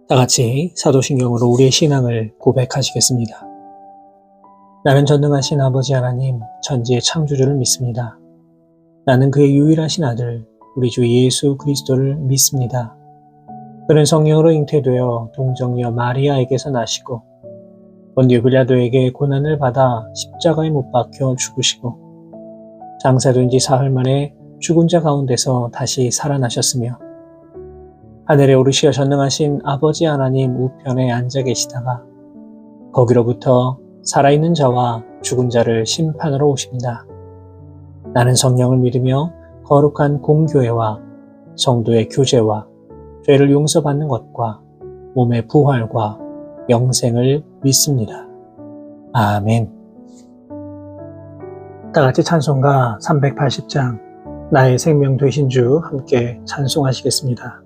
다 같이 사도신경으로 우리의 신앙을 고백하시겠습니다. 나는 전능하신 아버지 하나님, 천지의 창조주를 믿습니다. 나는 그의 유일하신 아들, 우리 주 예수 그리스도를 믿습니다. 그는 성령으로 잉태되어 동정녀 마리아에게서 나시고 본디오 빌라도에게 고난을 받아 십자가에 못 박혀 죽으시고 장사된 지 사흘 만에 죽은 자 가운데서 다시 살아나셨으며 하늘에 오르시어 전능하신 아버지 하나님 우편에 앉아 계시다가 거기로부터 살아있는 자와 죽은 자를 심판하러 오십니다. 나는 성령을 믿으며 거룩한 공교회와 성도의 교제와 죄를 용서받는 것과 몸의 부활과 영생을 믿습니다. 아멘. 다 같이 찬송가 380장 나의 생명 되신 주 함께 찬송하시겠습니다.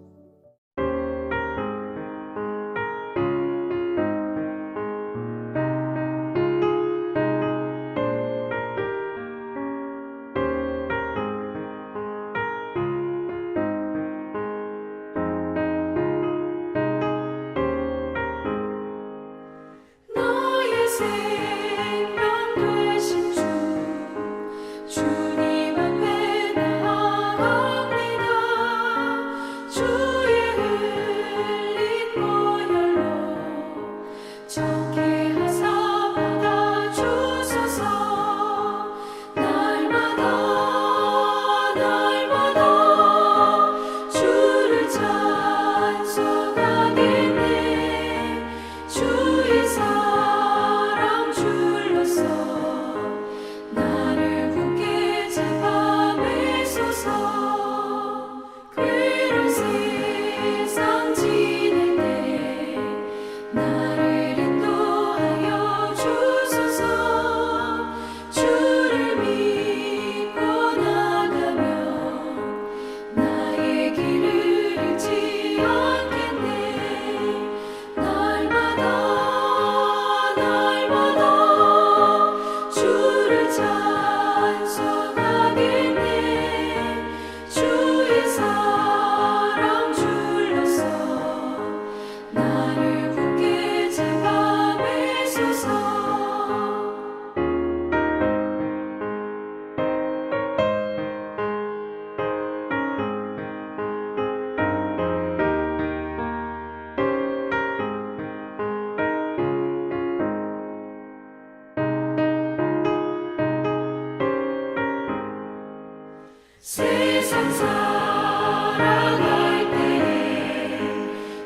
세상 살아갈 때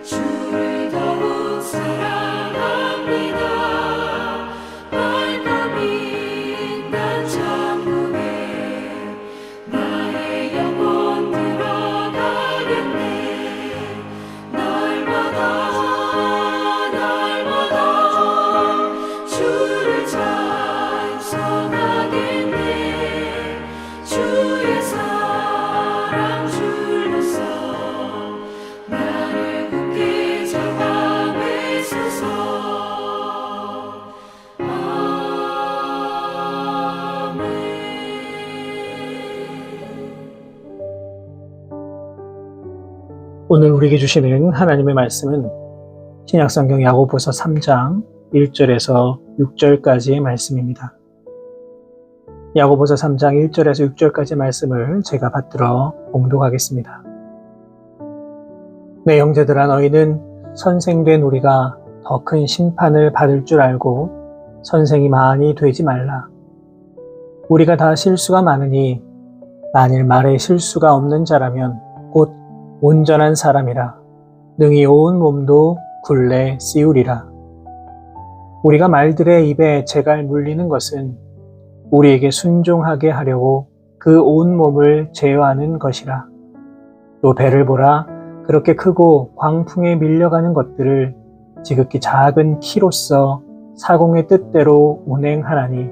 주를 더욱 사랑합니다. 발걸음 난 천국에 나의 영혼 들어가겠네. 날마다 주를 찬송하겠네. 주의 사랑 줄로서 나를 굳게 잡아 매소서. 아멘. 오늘 우리에게 주시는 하나님의 말씀은 신약성경 야고보서 3장 1절에서 6절까지의 말씀입니다. 야고보서 3장 1절에서 6절까지 말씀을 제가 받들어 봉독하겠습니다. 내 형제들아, 너희는 선생된 우리가 더 큰 심판을 받을 줄 알고 선생이 많이 되지 말라. 우리가 다 실수가 많으니 만일 말에 실수가 없는 자라면 곧 온전한 사람이라 능히 온 몸도 굴레 씌우리라. 우리가 말들의 입에 재갈 물리는 것은 우리에게 순종하게 하려고 그 온 몸을 제어하는 것이라. 또 배를 보라. 그렇게 크고 광풍에 밀려가는 것들을 지극히 작은 키로서 사공의 뜻대로 운행하나니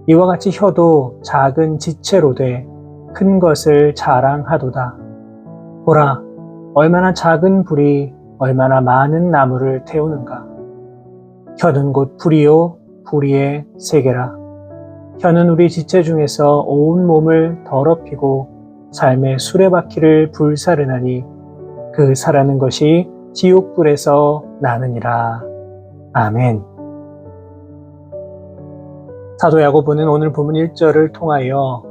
이와 같이 혀도 작은 지체로 돼 큰 것을 자랑하도다. 보라, 얼마나 작은 불이 얼마나 많은 나무를 태우는가. 혀는 곧 불이요 불의의 세계라. 혀는 우리 지체 중에서 온 몸을 더럽히고 삶의 수레바퀴를 불사르나니 그 사라는 것이 지옥불에서 나느니라. 아멘. 사도 야고보는 오늘 본문 1절을 통하여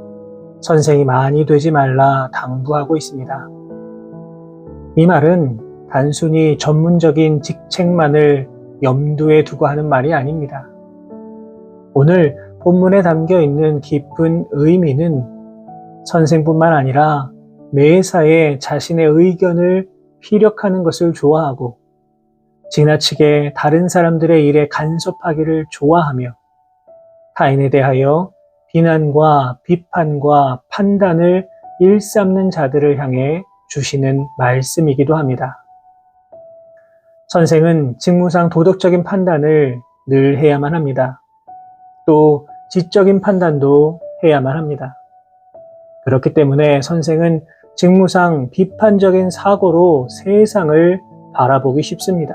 선생이 많이 되지 말라 당부하고 있습니다. 이 말은 단순히 전문적인 직책만을 염두에 두고 하는 말이 아닙니다. 오늘 본문에 담겨 있는 깊은 의미는 선생뿐만 아니라 매사에 자신의 의견을 피력하는 것을 좋아하고 지나치게 다른 사람들의 일에 간섭하기를 좋아하며 타인에 대하여 비난과 비판과 판단을 일삼는 자들을 향해 주시는 말씀이기도 합니다. 선생은 직무상 도덕적인 판단을 늘 해야만 합니다. 또 지적인 판단도 해야만 합니다. 그렇기 때문에 선생은 직무상 비판적인 사고로 세상을 바라보기 쉽습니다.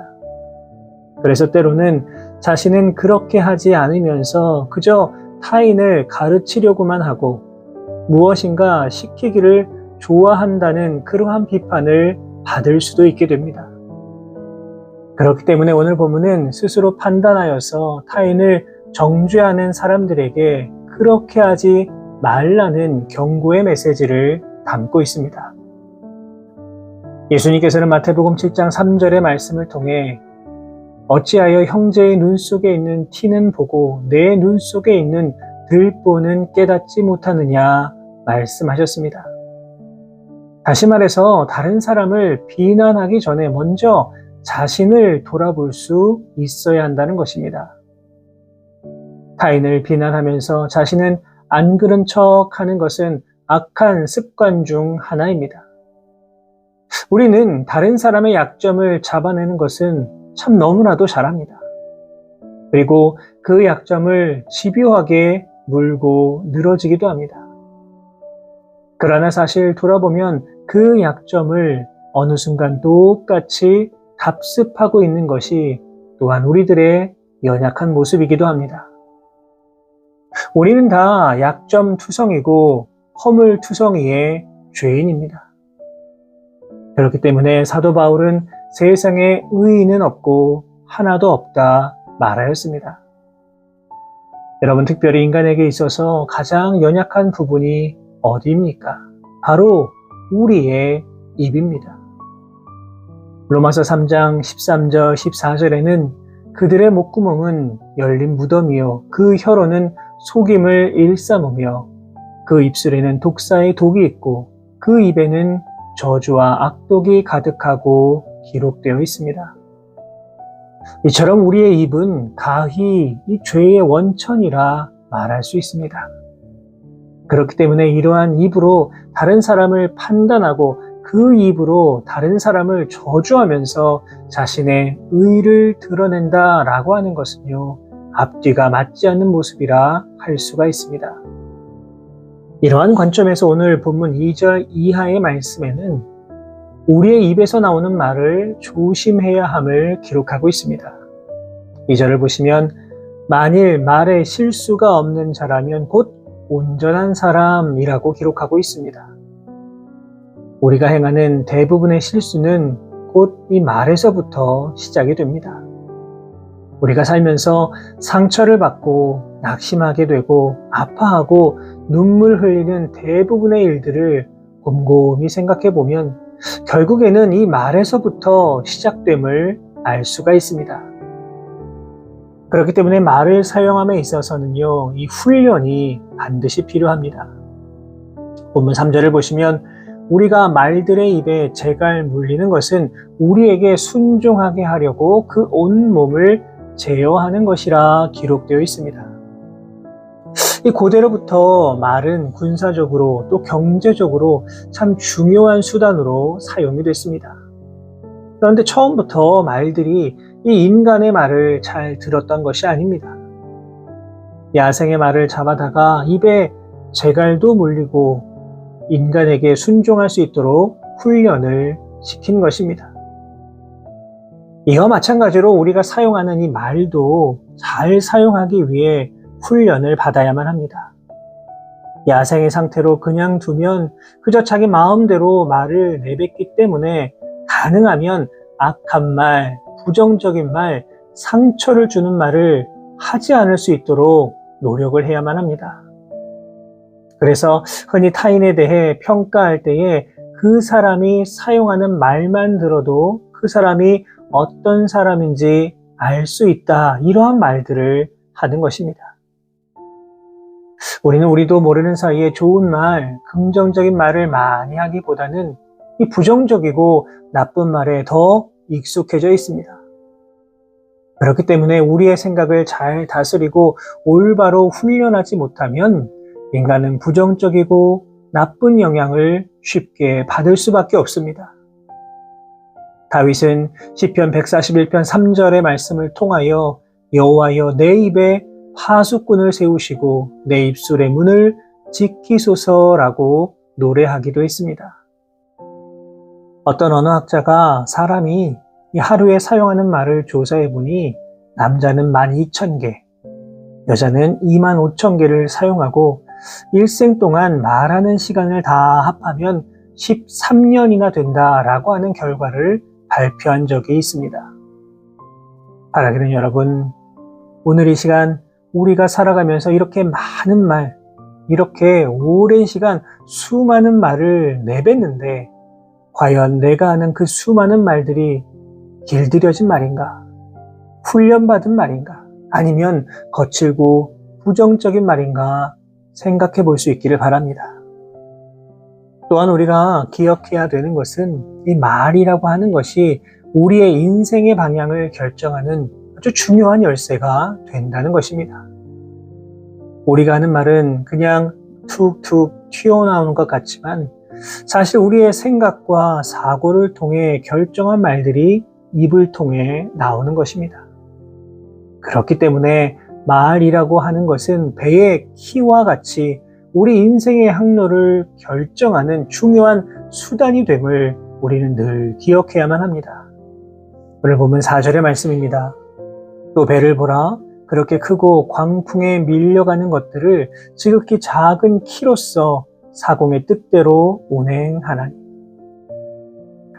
그래서 때로는 자신은 그렇게 하지 않으면서 그저 타인을 가르치려고만 하고 무엇인가 시키기를 좋아한다는 그러한 비판을 받을 수도 있게 됩니다. 그렇기 때문에 오늘 본문은 스스로 판단하여서 타인을 정죄하는 사람들에게 그렇게 하지 말라는 경고의 메시지를 담고 있습니다. 예수님께서는 마태복음 7장 3절의 말씀을 통해 어찌하여 형제의 눈 속에 있는 티는 보고 내 눈 속에 있는 들보는 깨닫지 못하느냐 말씀하셨습니다. 다시 말해서 다른 사람을 비난하기 전에 먼저 자신을 돌아볼 수 있어야 한다는 것입니다. 타인을 비난하면서 자신은 안 그런 척 하는 것은 악한 습관 중 하나입니다. 우리는 다른 사람의 약점을 잡아내는 것은 참 너무나도 잘합니다. 그리고 그 약점을 집요하게 물고 늘어지기도 합니다. 그러나 사실 돌아보면 그 약점을 어느 순간 똑같이 답습하고 있는 것이 또한 우리들의 연약한 모습이기도 합니다. 우리는 다 약점투성이고 허물투성이의 죄인입니다. 그렇기 때문에 사도 바울은 세상에 의인은 없고 하나도 없다 말하였습니다. 여러분, 특별히 인간에게 있어서 가장 연약한 부분이 어디입니까? 바로 우리의 입입니다. 로마서 3장 13절 14절에는 그들의 목구멍은 열린 무덤이요 그 혀로는 속임을 일삼으며 그 입술에는 독사의 독이 있고 그 입에는 저주와 악독이 가득하고 기록되어 있습니다. 이처럼 우리의 입은 가히 이 죄의 원천이라 말할 수 있습니다. 그렇기 때문에 이러한 입으로 다른 사람을 판단하고 그 입으로 다른 사람을 저주하면서 자신의 의를 드러낸다라고 하는 것은요, 앞뒤가 맞지 않는 모습이라 할 수가 있습니다. 이러한 관점에서 오늘 본문 2절 이하의 말씀에는 우리의 입에서 나오는 말을 조심해야 함을 기록하고 있습니다. 2절을 보시면 만일 말에 실수가 없는 자라면 곧 온전한 사람이라고 기록하고 있습니다. 우리가 행하는 대부분의 실수는 곧 이 말에서부터 시작이 됩니다. 우리가 살면서 상처를 받고 낙심하게 되고 아파하고 눈물 흘리는 대부분의 일들을 곰곰이 생각해 보면 결국에는 이 말에서부터 시작됨을 알 수가 있습니다. 그렇기 때문에 말을 사용함에 있어서는요, 이 훈련이 반드시 필요합니다. 본문 3절을 보시면 우리가 말들의 입에 재갈 물리는 것은 우리에게 순종하게 하려고 그 온 몸을 제어하는 것이라 기록되어 있습니다. 이 고대로부터 말은 군사적으로 또 경제적으로 참 중요한 수단으로 사용이 됐습니다. 그런데 처음부터 말들이 이 인간의 말을 잘 들었던 것이 아닙니다. 야생의 말을 잡아다가 입에 재갈도 물리고 인간에게 순종할 수 있도록 훈련을 시킨 것입니다. 이와 마찬가지로 우리가 사용하는 이 말도 잘 사용하기 위해 훈련을 받아야만 합니다. 야생의 상태로 그냥 두면 그저 자기 마음대로 말을 내뱉기 때문에 가능하면 악한 말, 부정적인 말, 상처를 주는 말을 하지 않을 수 있도록 노력을 해야만 합니다. 그래서 흔히 타인에 대해 평가할 때에 그 사람이 사용하는 말만 들어도 그 사람이 어떤 사람인지 알 수 있다, 이러한 말들을 하는 것입니다. 우리도 모르는 사이에 좋은 말, 긍정적인 말을 많이 하기보다는 이 부정적이고 나쁜 말에 더 익숙해져 있습니다. 그렇기 때문에 우리의 생각을 잘 다스리고 올바로 훈련하지 못하면 인간은 부정적이고 나쁜 영향을 쉽게 받을 수밖에 없습니다. 다윗은 시편 141편 3절의 말씀을 통하여 여호와여 내 입에 파수꾼을 세우시고 내 입술의 문을 지키소서라고 노래하기도 했습니다. 어떤 언어학자가 사람이 하루에 사용하는 말을 조사해 보니 남자는 12,000개, 여자는 25,000개를 사용하고 일생 동안 말하는 시간을 다 합하면 13년이나 된다라고 하는 결과를 발표한 적이 있습니다. 바라기는 여러분, 오늘 이 시간 우리가 살아가면서 이렇게 많은 말, 이렇게 오랜 시간 수많은 말을 내뱉는데 과연 내가 하는 그 수많은 말들이 길들여진 말인가? 훈련받은 말인가? 아니면 거칠고 부정적인 말인가 생각해 볼 수 있기를 바랍니다. 또한 우리가 기억해야 되는 것은 이 말이라고 하는 것이 우리의 인생의 방향을 결정하는 아주 중요한 열쇠가 된다는 것입니다. 우리가 하는 말은 그냥 툭툭 튀어나오는 것 같지만 사실 우리의 생각과 사고를 통해 결정한 말들이 입을 통해 나오는 것입니다. 그렇기 때문에 말이라고 하는 것은 배의 키와 같이 우리 인생의 항로를 결정하는 중요한 수단이 됨을 우리는 늘 기억해야만 합니다. 오늘 보면 4절의 말씀입니다. 또 배를 보라, 그렇게 크고 광풍에 밀려가는 것들을 지극히 작은 키로서 사공의 뜻대로 운행하나니.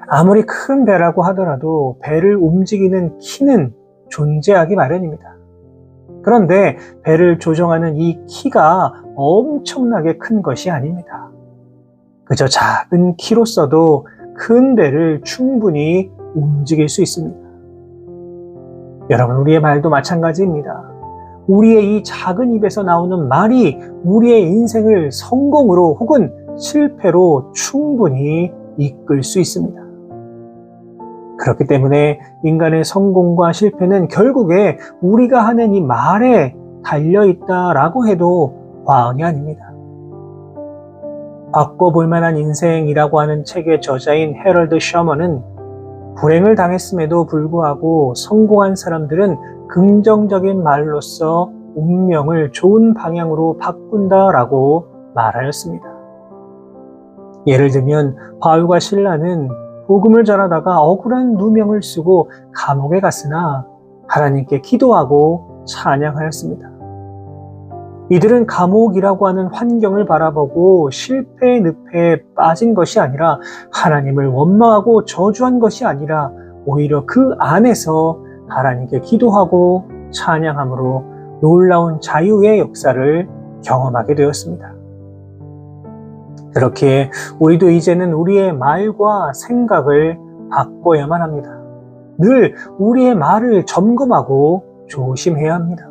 아무리 큰 배라고 하더라도 배를 움직이는 키는 존재하기 마련입니다. 그런데 배를 조정하는 이 키가 엄청나게 큰 것이 아닙니다. 그저 작은 키로서도 큰 배를 충분히 움직일 수 있습니다. 여러분, 우리의 말도 마찬가지입니다. 우리의 이 작은 입에서 나오는 말이 우리의 인생을 성공으로 혹은 실패로 충분히 이끌 수 있습니다. 그렇기 때문에 인간의 성공과 실패는 결국에 우리가 하는 이 말에 달려있다라고 해도 과언이 아닙니다. 바꿔볼 만한 인생이라고 하는 책의 저자인 해럴드 셔먼은 불행을 당했음에도 불구하고 성공한 사람들은 긍정적인 말로써 운명을 좋은 방향으로 바꾼다라고 말하였습니다. 예를 들면 바울과 실라는 복음을 전하다가 억울한 누명을 쓰고 감옥에 갔으나 하나님께 기도하고 찬양하였습니다. 이들은 감옥이라고 하는 환경을 바라보고 실패의 늪에 빠진 것이 아니라 하나님을 원망하고 저주한 것이 아니라 오히려 그 안에서 하나님께 기도하고 찬양함으로 놀라운 자유의 역사를 경험하게 되었습니다. 그렇기에 우리도 이제는 우리의 말과 생각을 바꿔야만 합니다. 늘 우리의 말을 점검하고 조심해야 합니다.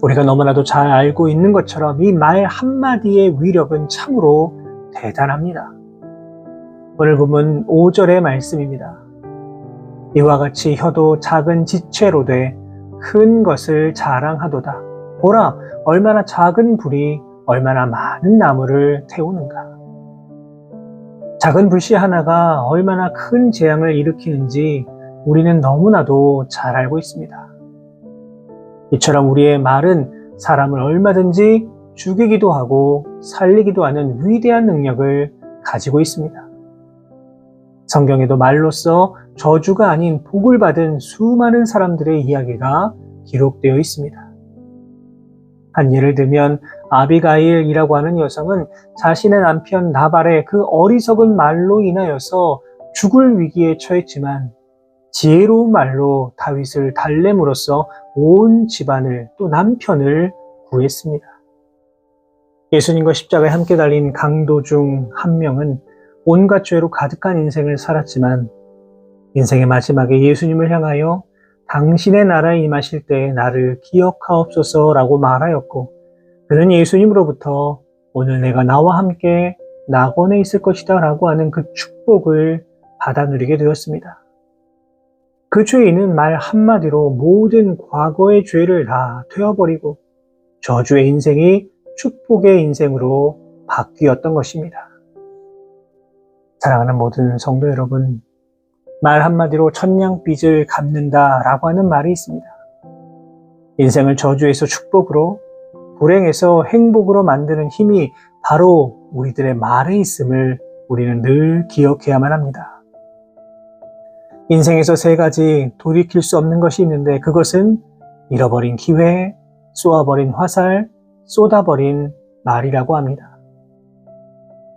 우리가 너무나도 잘 알고 있는 것처럼 이 말 한마디의 위력은 참으로 대단합니다. 오늘 보면 5절의 말씀입니다. 이와 같이 혀도 작은 지체로 돼 큰 것을 자랑하도다. 보라, 얼마나 작은 불이 얼마나 많은 나무를 태우는가. 작은 불씨 하나가 얼마나 큰 재앙을 일으키는지 우리는 너무나도 잘 알고 있습니다. 이처럼 우리의 말은 사람을 얼마든지 죽이기도 하고 살리기도 하는 위대한 능력을 가지고 있습니다. 성경에도 말로써 저주가 아닌 복을 받은 수많은 사람들의 이야기가 기록되어 있습니다. 한 예를 들면 아비가일이라고 하는 여성은 자신의 남편 나발의 그 어리석은 말로 인하여서 죽을 위기에 처했지만 지혜로운 말로 다윗을 달램으로써 온 집안을 또 남편을 구했습니다. 예수님과 십자가에 함께 달린 강도 중 한 명은 온갖 죄로 가득한 인생을 살았지만 인생의 마지막에 예수님을 향하여 당신의 나라에 임하실 때 나를 기억하옵소서라고 말하였고, 그는 예수님으로부터 오늘 내가 나와 함께 낙원에 있을 것이다 라고 하는 그 축복을 받아 누리게 되었습니다. 그 죄인은 말 한마디로 모든 과거의 죄를 다 되어버리고 저주의 인생이 축복의 인생으로 바뀌었던 것입니다. 사랑하는 모든 성도 여러분, 말 한마디로 천냥빚을 갚는다 라고 하는 말이 있습니다. 인생을 저주에서 축복으로, 불행에서 행복으로 만드는 힘이 바로 우리들의 말에 있음을 우리는 늘 기억해야만 합니다. 인생에서 세 가지 돌이킬 수 없는 것이 있는데 그것은 잃어버린 기회, 쏘아버린 화살, 쏟아버린 말이라고 합니다.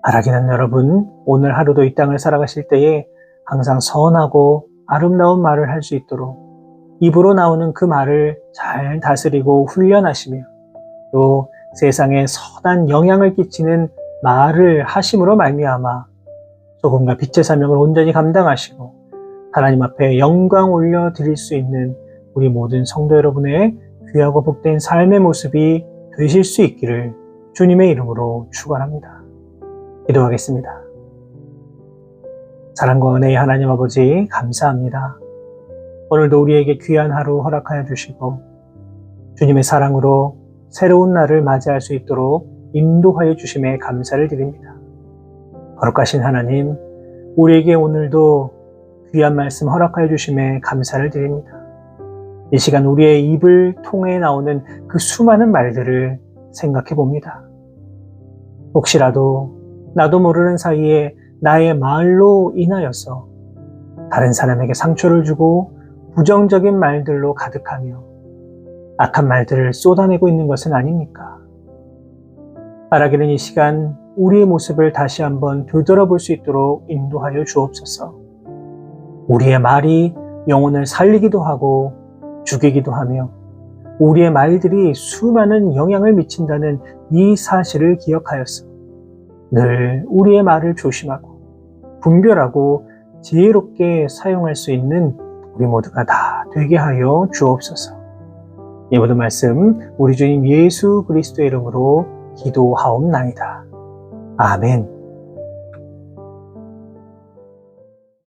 바라기는 여러분, 오늘 하루도 이 땅을 살아가실 때에 항상 선하고 아름다운 말을 할 수 있도록 입으로 나오는 그 말을 잘 다스리고 훈련하시며 또 세상에 선한 영향을 끼치는 말을 하심으로 말미암아 소금과 빛의 사명을 온전히 감당하시고 하나님 앞에 영광 올려드릴 수 있는 우리 모든 성도 여러분의 귀하고 복된 삶의 모습이 되실 수 있기를 주님의 이름으로 축원합니다. 기도하겠습니다. 사랑과 은혜의 하나님 아버지 감사합니다. 오늘도 우리에게 귀한 하루 허락하여 주시고 주님의 사랑으로 새로운 날을 맞이할 수 있도록 인도하여 주심에 감사를 드립니다. 거룩하신 하나님, 우리에게 오늘도 귀한 말씀 허락하여 주심에 감사를 드립니다. 이 시간 우리의 입을 통해 나오는 그 수많은 말들을 생각해 봅니다. 혹시라도 나도 모르는 사이에 나의 말로 인하여서 다른 사람에게 상처를 주고 부정적인 말들로 가득하며 악한 말들을 쏟아내고 있는 것은 아닙니까? 바라기는 이 시간 우리의 모습을 다시 한번 되돌아볼 수 있도록 인도하여 주옵소서. 우리의 말이 영혼을 살리기도 하고 죽이기도 하며 우리의 말들이 수많은 영향을 미친다는 이 사실을 기억하여서 늘 우리의 말을 조심하고 분별하고 지혜롭게 사용할 수 있는 우리 모두가 다 되게 하여 주옵소서. 이 모든 말씀 우리 주님 예수 그리스도의 이름으로 기도하옵나이다. 아멘.